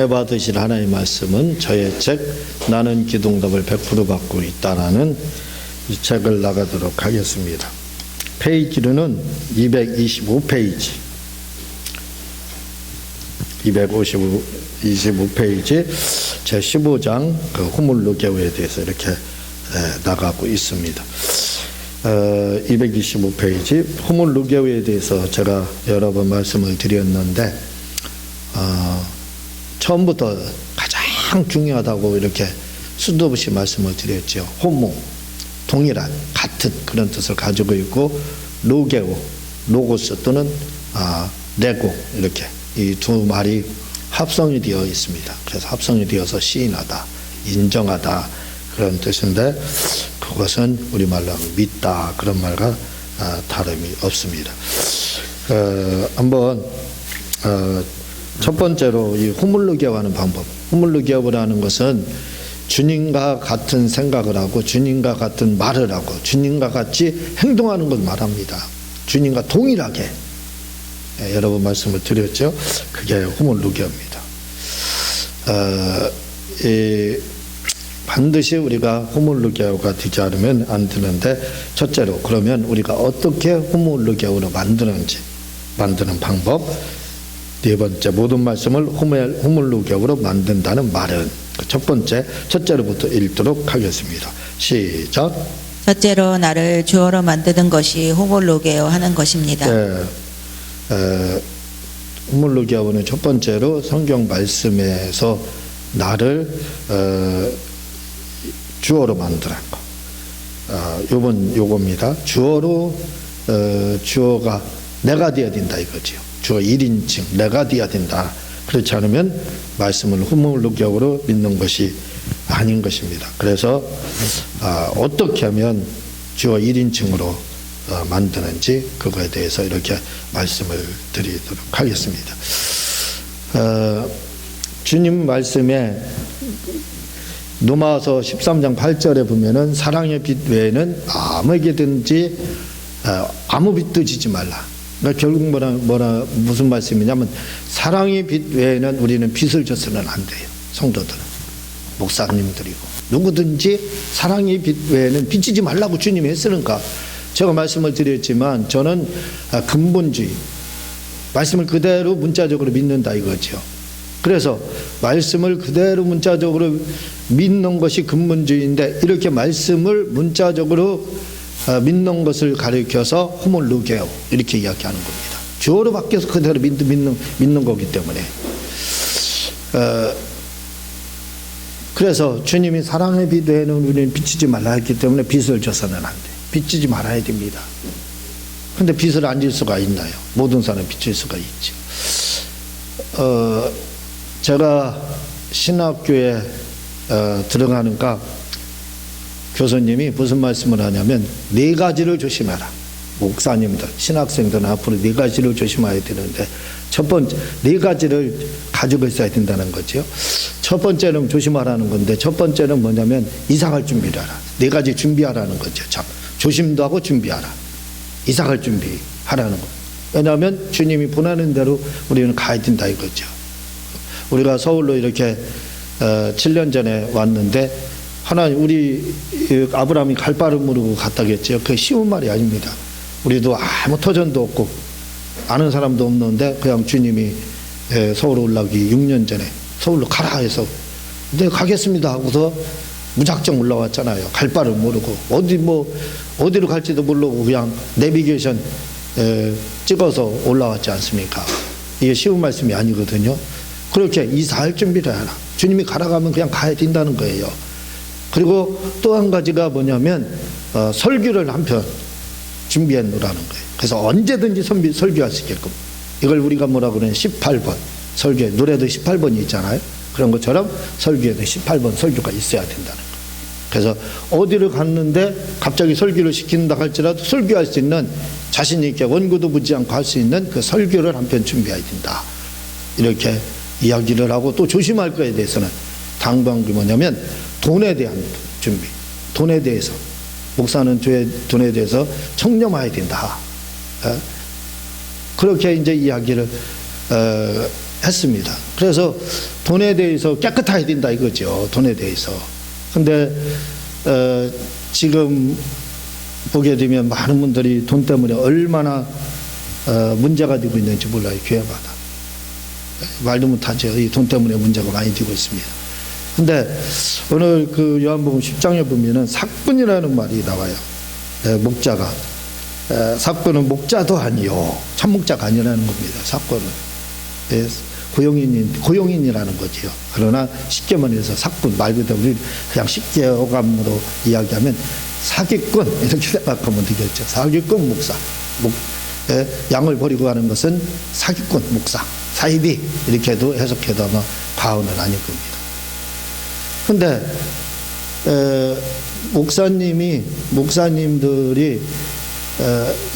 받으실 하나님의 말씀은 저의 책 나는 기도응답을 100% 받고 있다라는 이 책을 나가도록 하겠습니다. 페이지로는 225페이지 225페이지 제 15장 그 호물루게오에 대해서 이렇게 나가고 있습니다. 225페이지 호물루게오에 대해서 제가 여러 번 말씀을 드렸는데 처음부터 가장 중요하다고 이렇게 수도 없이 말씀을 드렸죠. 호모, 동일한, 같은 그런 뜻을 가지고 있고, 루게오, 로고스 또는 레고, 이렇게 이 두 말이 합성이 되어 있습니다. 그래서 합성이 되어서 시인하다, 인정하다 그런 뜻인데, 그것은 우리말로 믿다 그런 말과 다름이 없습니다. 한번 첫 번째로 이 호물루게오하는 방법. 호물루게오라는 것은 주님과 같은 생각을 하고 주님과 같은 말을 하고 주님과 같이 행동하는 걸 말합니다. 주님과 동일하게 여러 번 말씀을 드렸죠. 그게 호물루게오입니다. 반드시 우리가 호물루게오가 되지 않으면 안 되는데, 첫째로 그러면 우리가 어떻게 호물루게오로 만드는 방법. 네 번째, 모든 말씀을 호물루게오로 만든다는 말은. 첫 번째, 첫째로부터 읽도록 하겠습니다. 시작. 첫째로 나를 주어로 만드는 것이 호물루게오 하는 것입니다. 호물루게오는 첫 번째로 성경 말씀에서 나를 주어로 만드는 거. 요겁니다. 주어로 주어가 내가 되어야 된다 이거지요. 주어 1인칭 내가 되어야 된다. 그렇지 않으면 말씀을 호물루게오로 믿는 것이 아닌 것입니다. 그래서 어떻게 하면 주어 1인칭으로 만드는지 그거에 대해서 이렇게 말씀을 드리도록 하겠습니다. 주님 말씀에 로마서 13장 8절에 보면은 사랑의 빛 외에는 아무에게든지 아무 빛도 지지 말라. 그러니까 결국 무슨 말씀이냐면 사랑의 빛 외에는 우리는 빛을 져서는 안 돼요. 성도들은, 목사님들이고 누구든지 사랑의 빛 외에는 비치지 말라고 주님이 했으니까 제가 말씀을 드렸지만 저는 근본주의, 말씀을 그대로 문자적으로 믿는다 이거죠. 그래서 말씀을 그대로 문자적으로 믿는 것이 근본주의인데, 이렇게 말씀을 문자적으로 믿는 것을 가리켜서 호물루게오 이렇게 이야기하는 겁니다. 주어로 바뀌어서 그대로 믿는 거기 때문에. 그래서 주님이 사랑의 빛 외에는 우리는 비치지 말라 했기 때문에 빛을 져서는 안 돼. 비치지 말아야 됩니다. 그런데 빛을 안 질 수가 있나요? 모든 사람은 비칠 수가 있죠. 제가 신학교에 들어가니까 교수님이 무슨 말씀을 하냐면 4가지를 조심해라. 목사님들, 신학생들은 앞으로 4가지를 조심해야 되는데, 첫 번째 4가지를 가지고 있어야 된다는 거죠. 첫 번째는 조심하라는 건데, 첫 번째는 뭐냐면 이사갈 준비를 하라. 4가지 준비하라는 거죠. 참 조심도 하고 준비하라. 이사갈 준비하라는 거. 왜냐하면 주님이 보내는 대로 우리는 가야 된다 이거죠. 우리가 서울로 이렇게 7년 전에 왔는데, 하나님, 우리 아브라함이 갈 바를 모르고 갔다겠죠. 그게 쉬운 말이 아닙니다. 우리도 아무 터전도 없고 아는 사람도 없는데 그냥 주님이 서울 올라오기 6년 전에 서울로 가라 해서, 네 가겠습니다 하고서 무작정 올라왔잖아요. 갈 바를 모르고 어디로 갈지도 모르고 그냥 내비게이션 찍어서 올라왔지 않습니까? 이게 쉬운 말씀이 아니거든요. 그렇게 이사할 준비를 해라. 주님이 가라고 하면 그냥 가야 된다는 거예요. 그리고 또 한 가지가 뭐냐면 설교를 한 편 준비해 놓으라는 거예요. 그래서 언제든지 설교할 수 있게끔. 이걸 우리가 뭐라 그러냐, 18번 설교에, 노래도 18번이 있잖아요. 그런 것처럼 설교에도 18번 설교가 있어야 된다는 거예요. 그래서 어디를 갔는데 갑자기 설교를 시킨다 할지라도 설교할 수 있는, 자신 있게 원고도 묻지 않고 할 수 있는 그 설교를 한 편 준비해야 된다 이렇게 이야기를 하고, 또 조심할 거에 대해서는 당부한 게 뭐냐면 돈에 대한 준비, 돈에 대해서, 목사는 돈에 대해서 청렴해야 된다. 그렇게 이제 이야기를 했습니다. 그래서 돈에 대해서 깨끗해야 된다 이거죠. 돈에 대해서. 근데 지금 보게 되면 많은 분들이 돈 때문에 얼마나 문제가 되고 있는지 몰라요. 교회마다. 말도 못하죠. 이 돈 때문에 문제가 많이 되고 있습니다. 근데 오늘 그 요한복음 10장에 보면은 삭군이라는 말이 나와요. 목자가. 삭군은 목자도 아니요. 참목자가 아니라는 겁니다. 삭군은. 고용인이라는 거지요. 그러나 쉽게 말해서 삭군, 말 그대로 우리 그냥 쉽게 어감으로 이야기하면 사기꾼, 이렇게 생각하면 되겠죠. 사기꾼 목사. 양을 버리고 가는 것은 사기꾼 목사, 사이비, 이렇게도 해석해도 아마 과언은 아닐 겁니다. 근데 목사님들이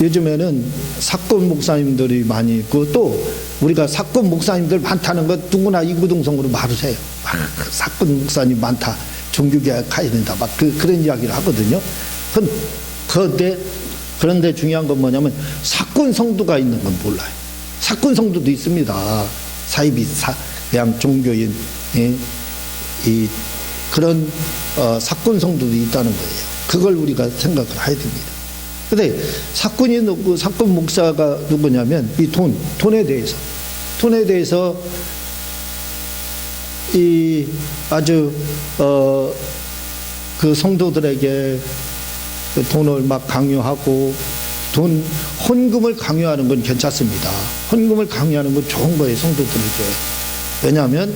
요즘에는 사건 목사님들이 많이 있고, 또 우리가 사건 목사님들 많다는 것 누구나 이구동성으로 말을 해요. 사건 목사님 많다, 종교개혁 가야 된다, 막 그런 이야기를 하거든요. 그런데 중요한 건 뭐냐면 사건 성도가 있는 건 몰라요. 사건 성도도 있습니다. 사이비, 그냥 종교인, 그런 사건 성도도 있다는 거예요. 그걸 우리가 생각을 해야 됩니다. 근데 사건이 누구, 사건 목사가 누구냐면 이 돈에 대해서 이 아주 그 성도들에게 돈을 막 강요하고 헌금을 강요하는 건 괜찮습니다. 헌금을 강요하는 건 좋은 거예요, 성도들에게. 왜냐하면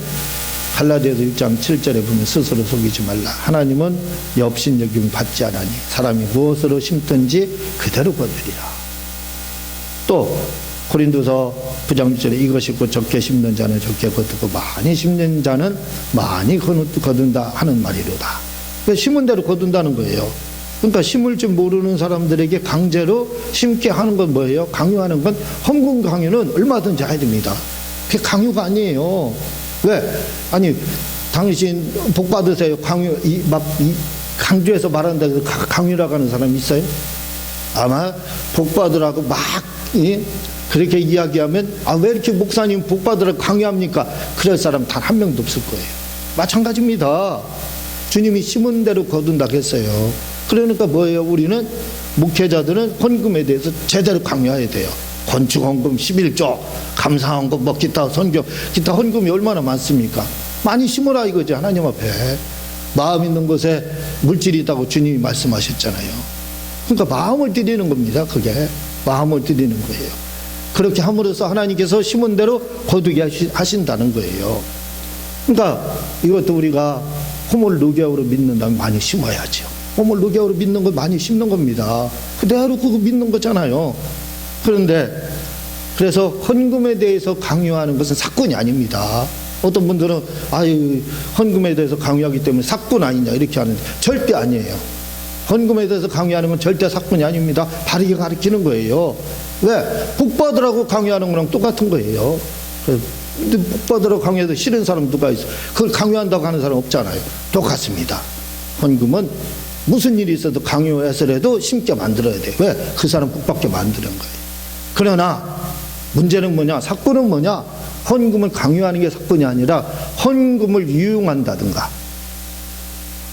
갈라디아서 6장 7절에 보면 스스로 속이지 말라. 하나님은 업신여김 받지 않으니 사람이 무엇으로 심든지 그대로 거두리라. 또 고린도서 9장 6절에 이것이 곧 적게 심는 자는 적게 거두고 많이 심는 자는 많이 거둔다 하는 말이로다. 심은 대로 거둔다는 거예요. 그러니까 심을 줄 모르는 사람들에게 강제로 심게 하는 건 뭐예요? 강요하는 건, 헌금 강요는 얼마든지 해야 됩니다. 그게 강요가 아니에요. 왜? 아니, 당신 복 받으세요. 강조해서 말한다고 해서 강요라고 하는 사람이 있어요? 아마 복 받으라고 막 그렇게 이야기하면, 왜 이렇게 목사님 복 받으라고 강요합니까? 그럴 사람 단 한 명도 없을 거예요. 마찬가지입니다. 주님이 심은 대로 거둔다고 했어요. 그러니까 뭐예요? 우리는 목회자들은 헌금에 대해서 제대로 강요해야 돼요. 건축 헌금 11조, 감사 헌금, 기타 선교, 기타 헌금이 얼마나 많습니까? 많이 심으라 이거지, 하나님 앞에. 마음 있는 곳에 물질이 있다고 주님이 말씀하셨잖아요. 그러니까 마음을 드리는 겁니다. 그게 마음을 드리는 거예요. 그렇게 함으로써 하나님께서 심은 대로 거두게 하신다는 거예요. 그러니까 이것도 우리가 호몰루게오로 믿는다면 많이 심어야죠. 호몰루게오로 믿는 건 많이 심는 겁니다. 그대로 그거 믿는 거잖아요. 그런데 그래서 헌금에 대해서 강요하는 것은 사건이 아닙니다. 어떤 분들은 헌금에 대해서 강요하기 때문에 사건 아니냐 이렇게 하는데 절대 아니에요. 헌금에 대해서 강요하는 건 절대 사건이 아닙니다. 바르게 가르치는 거예요. 왜? 복 받으라고 강요하는 거랑 똑같은 거예요. 근데 복 받으라고 강요해도 싫은 사람 누가 있어? 그걸 강요한다고 하는 사람 없잖아요. 똑같습니다. 헌금은 무슨 일이 있어도 강요해서라도 심게 만들어야 돼. 왜? 그 사람 복 받게 만드는 거예요. 그러나 문제는 뭐냐? 사건은 뭐냐? 헌금을 강요하는 게 사건이 아니라 헌금을 유용한다든가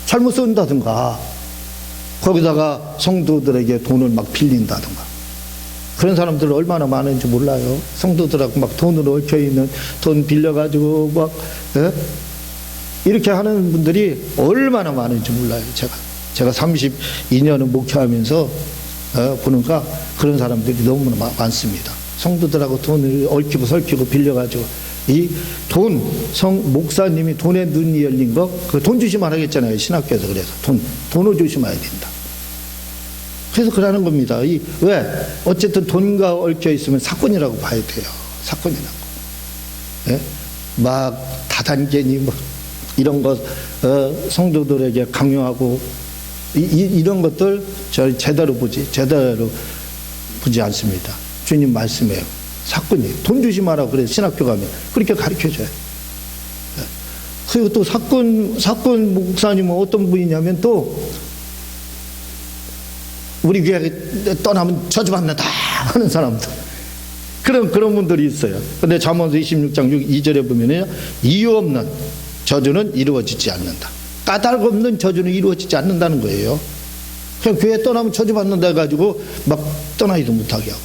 잘못 쓴다든가 거기다가 성도들에게 돈을 막 빌린다든가 그런 사람들 얼마나 많은지 몰라요. 성도들하고 막 돈으로 얽혀있는 돈 빌려가지고 막 이렇게 하는 분들이 얼마나 많은지 몰라요. 제가 32년을 목회하면서 보니까 그런 사람들이 너무나 많습니다. 성도들하고 돈을 얽히고 설키고 빌려가지고 이 목사님이 돈에 눈이 열린 거, 그 돈 주시면 하겠잖아요. 신학교에서. 그래서 돈을 주시면 해야 된다. 그래서 그러는 겁니다. 왜? 어쨌든 돈과 얽혀 있으면 사건이라고 봐야 돼요. 사건이라고. 예? 막 다단계니 이런 거 성도들에게 강요하고 이런 것들 저희 제대로 보지 않습니다. 주님 말씀이에요. 사건이에요. 돈 주지 마라 그래서 신학교 가면 그렇게 가르쳐줘요. 그리고 또 사건 목사님은 어떤 분이냐면 또 우리 교회 떠나면 저주받는다 하는 사람들. 그런 분들이 있어요. 근데 잠언서 26장 2절에 보면요, 이유 없는 저주는 이루어지지 않는다. 까닭 없는 저주는 이루어지지 않는다는 거예요. 그냥 교회 떠나면 저주받는다 해가지고 막 떠나지도 못하게 하고.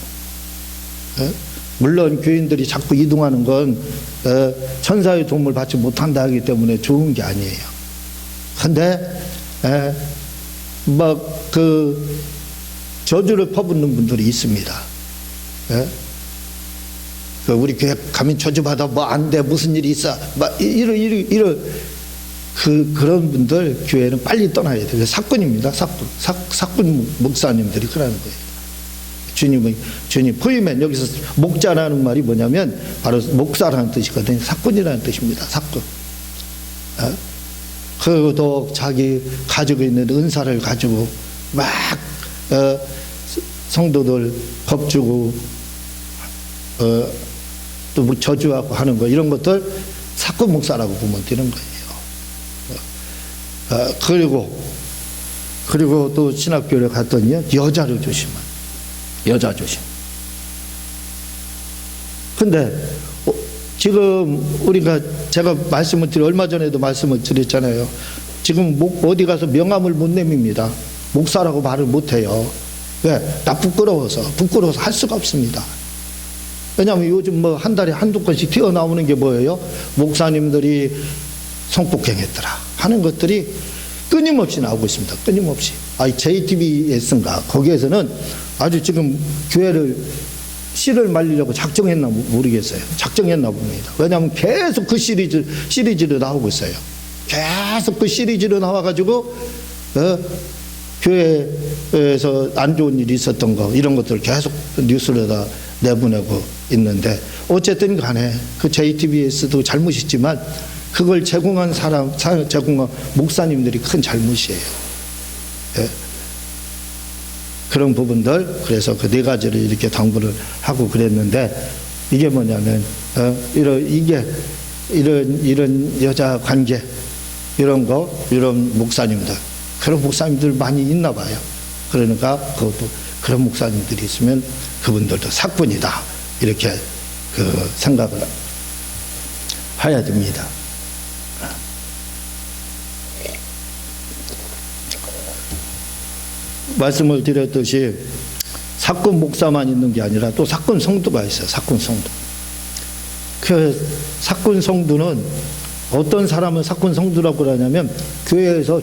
예? 물론 교인들이 자꾸 이동하는 건 천사의 도움을 받지 못한다 하기 때문에 좋은 게 아니에요. 근데 막 그 저주를 퍼붓는 분들이 있습니다. 예? 그 우리 교회 가면 저주받아 뭐 안 돼 무슨 일이 있어 막 이런 그런 분들 교회는 빨리 떠나야 돼요. 사꾼입니다. 사꾼 목사님들이 그러는 거예요. 주님 포이맨 여기서 목자라는 말이 뭐냐면 바로 목사라는 뜻이거든요. 사꾼이라는 뜻입니다. 사꾼. 그도 자기 가지고 있는 은사를 가지고 막 성도들 겁주고 또 뭐 저주하고 하는 거 이런 것들 사꾼 목사라고 보면 되는 거예요. 그리고 또 신학교를 갔더니 여자를 조심한 여자 조심. 근데 지금 우리가 제가 얼마 전에도 말씀을 드렸잖아요. 지금 어디 가서 명함을 못 내밉니다. 목사라고 말을 못 해요. 왜? 나 부끄러워서 할 수가 없습니다. 왜냐하면 요즘 뭐 한 달에 한두 건씩 튀어나오는 게 뭐예요? 목사님들이 성폭행했더라 하는 것들이 끊임없이 나오고 있습니다. 끊임없이. JTBS인가 거기에서는 아주 지금 교회를 씨를 말리려고 작정했나 모르겠어요. 작정했나 봅니다. 왜냐하면 계속 그 시리즈로 나오고 있어요. 계속 그 시리즈로 나와가지고 교회에서 안 좋은 일이 있었던 거 이런 것들을 계속 뉴스로다 내보내고 있는데 어쨌든 간에 그 JTBS도 잘못이지만 그걸 제공한 제공한 목사님들이 큰 잘못이에요. 예. 그런 부분들 그래서 그 네 가지를 이렇게 당부를 하고 그랬는데 이게 뭐냐면 이런 여자 관계 이런 목사님들 그런 목사님들 많이 있나 봐요. 그러니까 그것도 그런 목사님들이 있으면 그분들도 사꾼이다 이렇게 그 생각을 해야 됩니다. 말씀을 드렸듯이 사꾼 목사만 있는 게 아니라 또 사꾼 성도가 있어요. 사꾼 성도. 그 사꾼 성도는 어떤 사람을 사꾼 성도라고 그러냐면 교회에서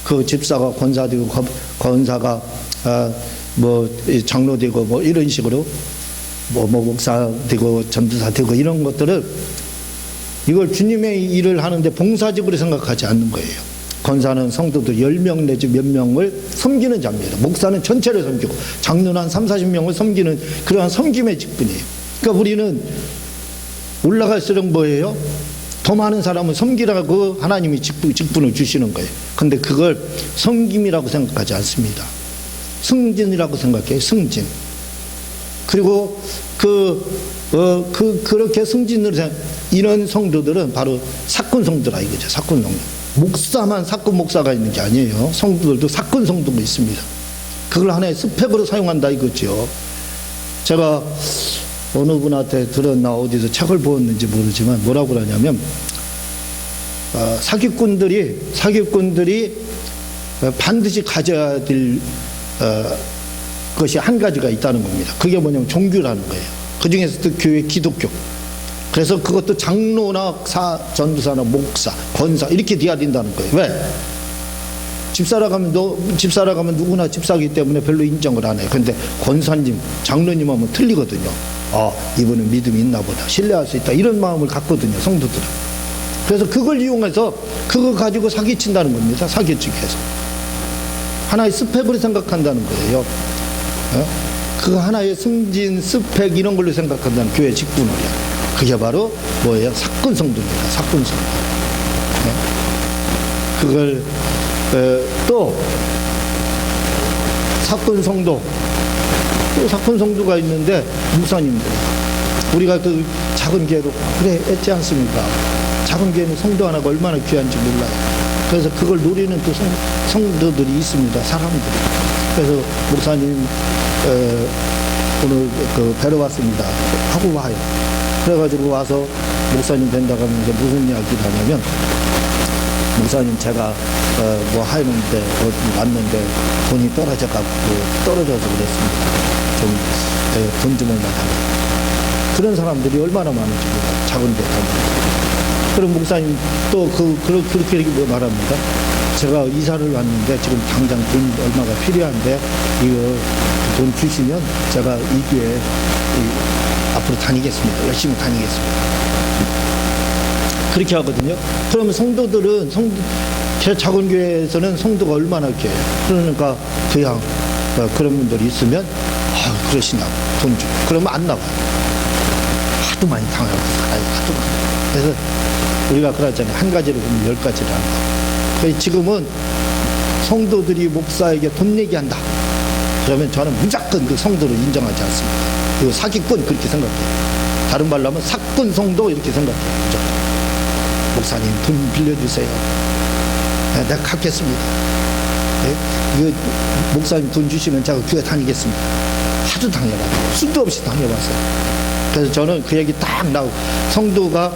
그 집사가 권사되고 권사가 뭐 장로 되고 뭐 이런 식으로 뭐 목사 되고 전도사 되고 이런 것들을 이걸 주님의 일을 하는데 봉사직으로 생각하지 않는 거예요. 권사는 성도들 10명 내지 몇 명을 섬기는 자입니다. 목사는 전체를 섬기고 장로는 한 30-40명을 섬기는 그러한 섬김의 직분이에요. 그러니까 우리는 올라갈수록 뭐예요? 더 많은 사람을 섬기라고 하나님이 직분을 주시는 거예요. 근데 그걸 섬김이라고 생각하지 않습니다. 승진이라고 생각해요. 승진. 그리고 그렇게 승진을 이런 성도들은 바로 사꾼 성도라 이거죠. 사꾼 성도. 목사만 사꾼 목사가 있는 게 아니에요. 성도들도 사꾼 성도가 있습니다. 그걸 하나의 스펙으로 사용한다 이거죠. 제가 어느 분한테 들었나 어디서 책을 보았는지 모르지만 뭐라고 그러냐면 사기꾼들이 반드시 가져야 될 것이 한 가지가 있다는 겁니다. 그게 뭐냐면 종교라는 거예요. 그 중에서도 교회 기독교. 그래서 그것도 장로나 전도사나 목사, 권사 이렇게 돼야 된다는 거예요. 왜? 집사라 가면 누구나 집사기 때문에 별로 인정을 안 해요. 근데 권사님, 장로님 하면 틀리거든요. 이분은 믿음이 있나 보다. 신뢰할 수 있다. 이런 마음을 갖거든요. 성도들은. 그래서 그걸 이용해서 그거 가지고 사기친다는 겁니다. 사기치기 해서. 하나의 스펙으로 생각한다는 거예요. 그 하나의 승진, 스펙 이런 걸로 생각한다는 교회 직분을요. 그게 바로 뭐예요? 사꾼 성도입니다. 사꾼 성도. 그걸 또 사꾼 성도가 있는데 목사님들 우리가 그 작은 교회로 그래 했지 않습니까? 작은 교회는 성도 하나가 얼마나 귀한지 몰라요. 그래서 그걸 노리는 또 성도들이 있습니다. 사람들이. 그래서 목사님 오늘 뵈러 왔습니다 하고 와요. 그래가지고 와서 목사님 뵌다고 하면 이제 무슨 이야기를 하냐면, 목사님 제가 뭐 하는데 왔는데 돈이 떨어져서 그랬습니다. 좀 돈 좀 얼마 달라. 그런 사람들이 얼마나 많은지 몰라요. 작은 데 다니고. 그럼 목사님 또 그렇게 이렇게 말합니다. 제가 이사를 왔는데 지금 당장 돈 얼마가 필요한데 이거 돈 주시면 제가 이 교회 앞으로 다니겠습니다. 열심히 다니겠습니다. 그렇게 하거든요. 그러면 성도들은 제 작은 교회에서는 성도가 얼마나 이렇게 그러니까 그냥 그런 분들이 있으면 그러시나 돈 주고 그러면 안 나와요. 하도 많이 당하고 살아요. 하도 많이. 그래서 우리가 그러잖아요. 한 가지를 보면 10가지를 한다. 그래서 지금은 성도들이 목사에게 돈 내기 한다. 그러면 저는 무조건 그 성도를 인정하지 않습니다. 그 사기꾼 그렇게 생각해요. 다른 말로 하면 사꾼 성도 이렇게 생각해요. 무조건. 목사님 돈 빌려주세요. 네, 내가 갚겠습니다. 네? 목사님 돈 주시면 제가 교회 다니겠습니다. 하도 당해봤어요. 수도 없이 당해봤어요. 그래서 저는 그 얘기 딱 나오고, 성도가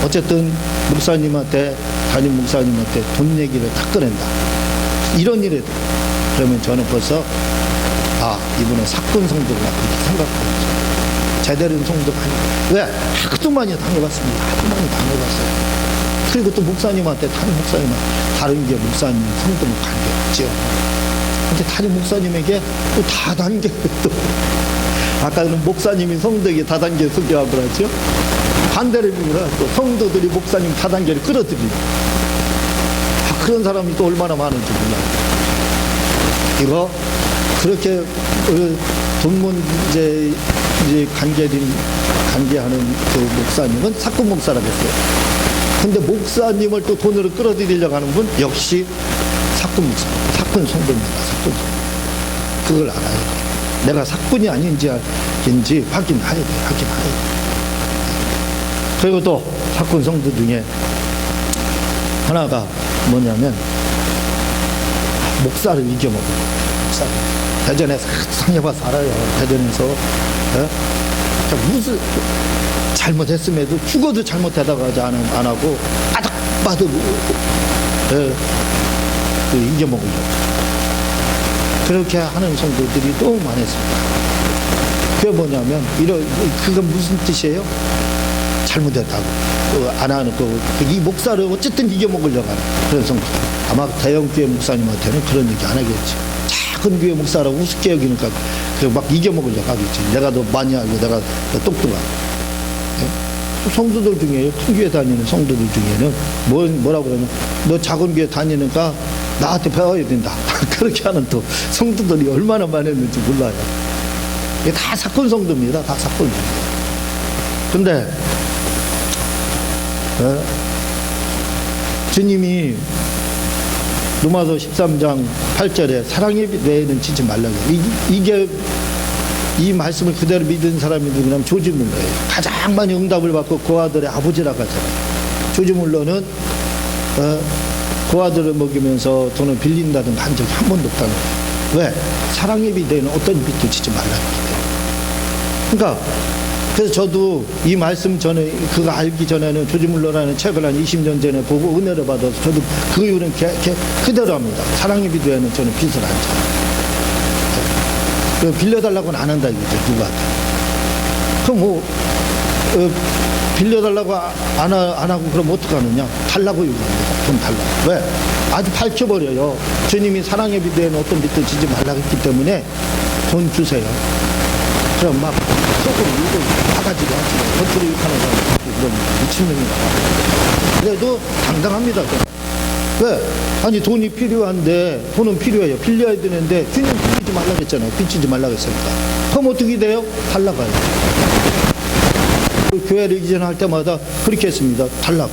어쨌든 목사님한테, 담임 목사님한테 돈 얘기를 다 꺼낸다. 이런 일에도. 그러면 저는 벌써, 이분은 사건 성도구나. 그렇게 생각하고 제대로 된 성도가 아니고. 왜? 하도 많이 당해봤습니다. 하도 많이 당해봤어요. 그리고 또 목사님한테, 다른 목사님한테, 다른 게 목사님 성도는 관계없죠. 근데 다른 목사님에게 또 다단계 또 아까는 목사님이 성도에게 다단계 소개하고 그러죠. 반대로 보면 또 성도들이 목사님 다단계를 끌어들이고 그런 사람이 또 얼마나 많은지 몰라요. 이거 그렇게 돈 문제 관계하는 그 목사님은 사건 목사라고 했어요. 근데 목사님을 또 돈으로 끌어들이려고 하는 분 역시 사건 목사, 사건 성도입니다. 사건 성도. 그걸 알아야 돼요. 내가 사건이 아닌지 확인해야 돼요. 확인해야 돼요. 그리고 또 사건 성도 중에 하나가 뭐냐면 목사를 이겨먹어요. 목사. 대전에 상해봐서 알아요. 대전에서 무슨 잘못했음에도 죽어도 잘못하다가 안 하고 바닥 봐도 이겨먹으려고 그렇게 하는 성도들이 너무 많았습니다. 그게 뭐냐면 그건 무슨 뜻이에요? 잘못했다고 안 하는 이 목사를 어쨌든 이겨먹으려고 하는 그런 성도. 아마 대형교회 목사님한테는 그런 얘기 안 하겠지. 작은 교회 목사라고 우습게 여기니까 막 이겨먹으려고 하겠지. 내가 더 많이 알고 내가 더 똑똑하고. 성도들 중에 큰 교회 다니는 성도들 중에는 뭐라고 그러면 너 작은 교회 다니니까 나한테 배워야 된다. 그렇게 하는 또 성도들이 얼마나 많았는지 몰라요. 이게 다 사건 성도입니다. 다 사건 성도. 근데 주님이 로마서 13장 8절에 사랑의 외에는 지지 말라고. 이게 이 말씀을 그대로 믿은 사람이 누구냐면 조지 물러예요. 가장 많이 응답을 받고 고아들의 아버지라고 하잖아요. 조지 물러는 고아들을 먹이면서 돈을 빌린다든가 한 적이 한 번도 없다는 거예요. 왜? 사랑의 비대에는 어떤 빛도 지지 말라는 거예요. 그러니까 그래서 저도 이 말씀 전에 그거 알기 전에는 조지 물러라는 책을 한 20년 전에 보고 은혜를 받아서 저도 그 이유는 그대로 합니다. 사랑의 비대에는 저는 빚을 안 져요. 빌려달라고는 안 한다 이거죠. 누구한테. 그럼 빌려달라고 안 하고 그럼 어떡하느냐. 달라고 요구합니다. 돈 달라고. 왜? 아주 밝혀버려요. 주님이 사랑의 비대에는 어떤 빚도 지지 말라고 했기 때문에 돈 주세요. 그럼 막 속으로 욕을 바가지로 하지. 겉으로 욕하는 사람 그럼 미친놈이다. 그래도 당당합니다. 왜? 아니 돈이 필요한데 돈은 필요해요. 빌려야 되는데 주님 빌리지 말라고 했잖아요. 빚지지 말라고 했으니까. 그럼 어떻게 돼요? 달라가요. 교회를 이전할 때마다 그렇게 했습니다. 달라고.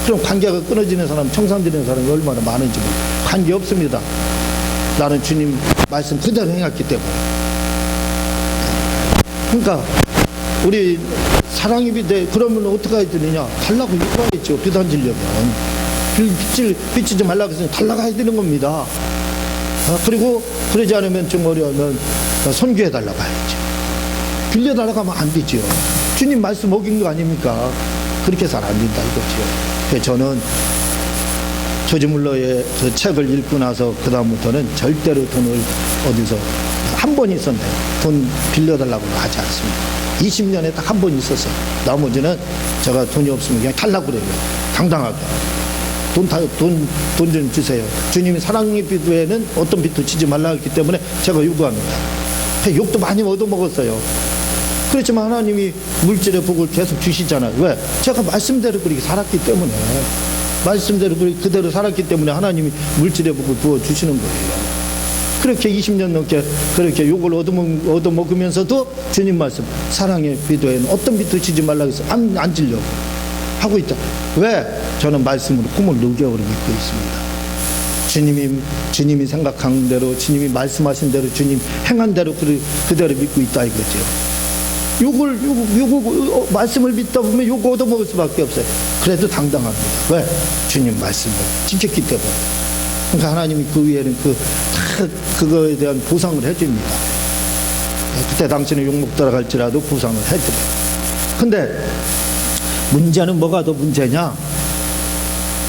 그럼 관계가 끊어지는 사람, 청산되는 사람이 얼마나 많은지 모르겠어요. 관계 없습니다. 나는 주님 말씀 그대로 행했기 때문에. 그러니까 우리 사랑이 비대 그러면 어떻게 해야 되느냐? 달라고 요구하겠죠. 빚 안 지려면. 빚지지 말라고 해서 달라가야 되는 겁니다. 그리고 그러지 않으면 좀 어려우면 선교해 달라고 해야죠. 빌려달라고 하면 안 되죠. 주님 말씀 어긴 거 아닙니까? 그렇게 해서는 안 된다 이거죠. 그래서 저는 조지 물러의 그 책을 읽고 나서 그 다음부터는 절대로 돈을 어디서 한 번 있었네요. 돈 빌려달라고 하지 않습니다. 20년에 딱 한 번 있었어요. 나머지는 제가 돈이 없으면 그냥 달라고 그래요. 당당하게. 돈 좀 주세요. 주님이 사랑의 비두에는 어떤 빚도 지지 말라 했기 때문에 제가 요구합니다. 욕도 많이 얻어먹었어요. 그렇지만 하나님이 물질의 복을 계속 주시잖아요. 왜? 제가 말씀대로 그렇게 살았기 때문에. 말씀대로 그대로 살았기 때문에 하나님이 물질의 복을 부어주시는 거예요. 그렇게 20년 넘게 그렇게 욕을 얻어먹으면서도 주님 말씀, 사랑의 비도에는 어떤 빚도 지지 말라고 해서 안 지려고 하고 있다. 왜? 저는 말씀으로 꿈을 녹여오르고 믿고 있습니다. 주님이 생각한 대로, 주님이 말씀하신 대로, 주님 행한 대로 그대로 믿고 있다 이거죠. 말씀을 믿다 보면 욕 얻어먹을 수밖에 없어요. 그래도 당당합니다. 왜? 주님 말씀을 지켰기 때문에. 그러니까 하나님이 그 위에는 그거에 대한 보상을 해줍니다. 그때 당신은 욕먹더라 갈지라도 보상을 해줘요. 근데 문제는 뭐가 더 문제냐?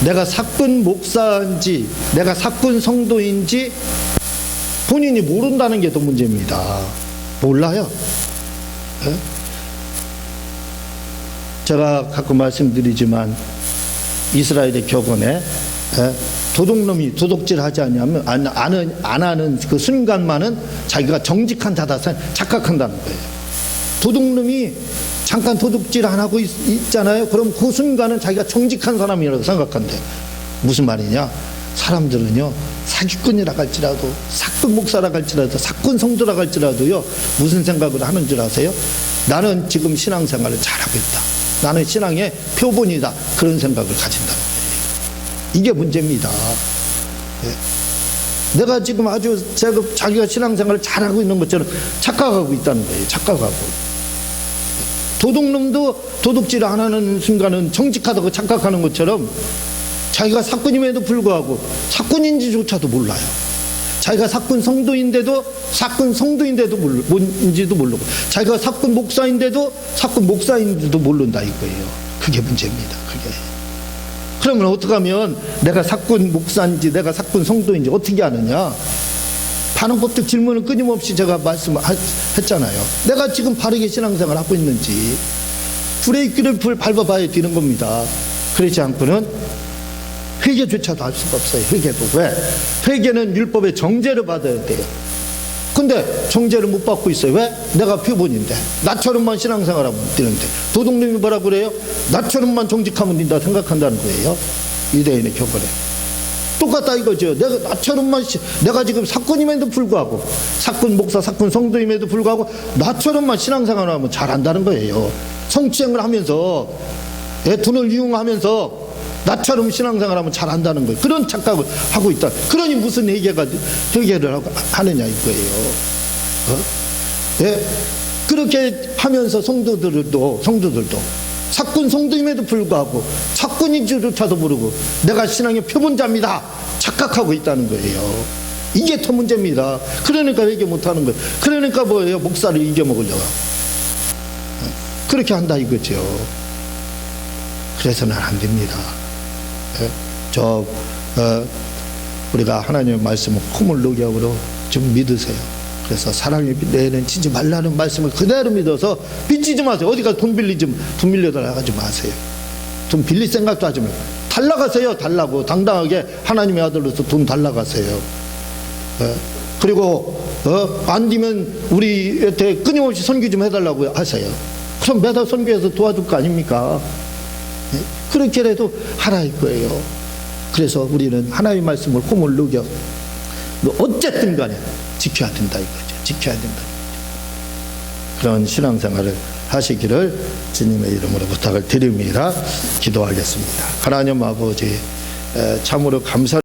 내가 사꾼 목사인지 내가 사꾼 성도인지 본인이 모른다는 게 더 문제입니다. 몰라요. 예? 제가 가끔 말씀드리지만 이스라엘의 격언에 도둑놈이 도둑질하지 않으면 안 하는 그 순간만은 자기가 정직한 자다 착각한다는 거예요. 도둑놈이 잠깐 도둑질 안 하고 있잖아요. 그럼 그 순간은 자기가 정직한 사람이라고 생각한대. 무슨 말이냐? 사람들은요, 사기꾼이라 할지라도, 사꾼 목사라 할지라도, 사꾼 성도라 할지라도요, 무슨 생각을 하는 줄 아세요? 나는 지금 신앙생활을 잘하고 있다. 나는 신앙의 표본이다. 그런 생각을 가진다는 거예요. 이게 문제입니다. 예. 내가 지금 아주 자기가 신앙생활을 잘하고 있는 것처럼 착각하고 있다는 거예요. 착각하고. 도둑놈도 도둑질 안 하는 순간은 정직하다고 착각하는 것처럼 자기가 사꾼임에도 불구하고 사꾼인지조차도 몰라요. 자기가 사꾼 성도인데도 뭔지도 모르고, 자기가 사꾼 목사인데도 사꾼 목사인지도 모른다 이거예요. 그게 문제입니다. 그게. 그러면 어떻게 하면 내가 사꾼 목사인지 내가 사꾼 성도인지 어떻게 아느냐? 반응법적 질문을 끊임없이 제가 말씀했잖아요. 내가 지금 바르게 신앙생활을 하고 있는지 브레이크를 밟아봐야 되는 겁니다. 그렇지 않고는 회개조차도 할 수가 없어요. 회개도. 왜? 회개는 율법의 정죄를 받아야 돼요. 근데 정죄를 못 받고 있어요. 왜? 내가 표본인데, 나처럼만 신앙생활하면 되는데. 도둑님이 뭐라 그래요? 나처럼만 정직하면 된다 생각한다는 거예요. 유대인의 격언에. 똑같다 이거죠. 내가 지금 사꾼임에도 불구하고, 사꾼 목사, 사꾼 성도임에도 불구하고 나처럼만 신앙생활을 하면 잘한다는 거예요. 성추행을 하면서, 돈을 이용하면서 나처럼 신앙생활하면 잘한다는 거예요. 그런 착각을 하고 있다. 그러니 무슨 회개를 하느냐 이거예요. 예? 그렇게 하면서 성도들도 사꾼 성도임에도 불구하고 사꾼인지조차도 모르고 내가 신앙의 표본자입니다 착각하고 있다는 거예요. 이게 더 문제입니다. 그러니까 회개 못하는 거예요. 그러니까 뭐예요? 목사를 이겨먹으려고 그렇게 한다 이거죠. 그래서는 안 됩니다. 우리가 하나님의 말씀을 콧물 녹여으로 좀 믿으세요. 그래서 사랑의 내는 치지 말라는 말씀을 그대로 믿어서 빚지지 마세요. 어디가 돈 빌려달라고 하지 마세요. 돈 빌릴 생각도 하지 말고 달라가세요. 달라고 당당하게 하나님의 아들로서 돈 달라가세요. 그리고 안 되면 우리한테 끊임없이 선교 좀 해달라고 하세요. 그럼 매달 선교해서 도와줄 거 아닙니까? 그렇게라도 하라 이거예요. 그래서 우리는 하나님의 말씀을 콧물 녹여 어쨌든 간에 지켜야 된다 이거죠. 지켜야 된다 이거죠. 그런 신앙생활을 하시기를 주님의 이름으로 부탁을 드립니다. 기도하겠습니다. 하나님 아버지, 참으로 감사